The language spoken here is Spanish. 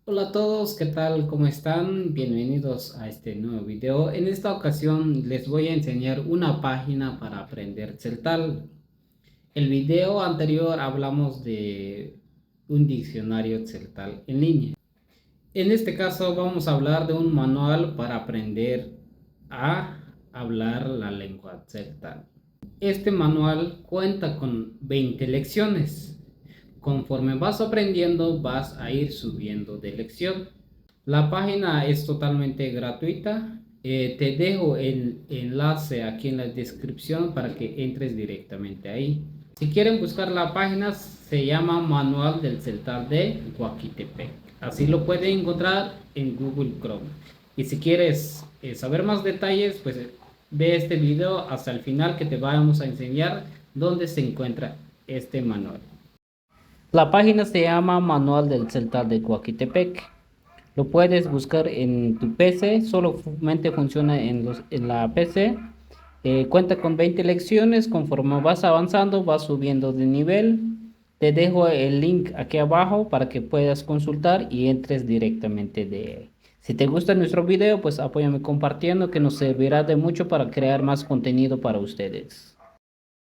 Hola a todos, ¿qué tal? ¿Cómo están? Bienvenidos a este nuevo video. En esta ocasión les voy a enseñar una página para aprender Celtal. El video anterior hablamos de un diccionario Celtal en línea. En este caso vamos a hablar de un manual para aprender a hablar la lengua Celtal. Este manual cuenta con 20 lecciones. Conforme vas aprendiendo, vas a ir subiendo de lección. La página es totalmente gratuita. Te dejo el enlace aquí en la descripción para que entres directamente ahí. Si quieren buscar la página, se llama Manual del Celtal de Coaquitepec. Así lo pueden encontrar en Google Chrome. Y si quieres saber más detalles, pues ve este video hasta el final que te vamos a enseñar dónde se encuentra este manual. La página se llama Manual del Celtal de Coaquitepec. Lo puedes buscar en tu PC, solamente funciona en la PC. Cuenta con 20 lecciones, conforme vas avanzando, vas subiendo de nivel. Te dejo el link aquí abajo para que puedas consultar y entres directamente de él. Si te gusta nuestro video, pues apóyame compartiendo que nos servirá de mucho para crear más contenido para ustedes.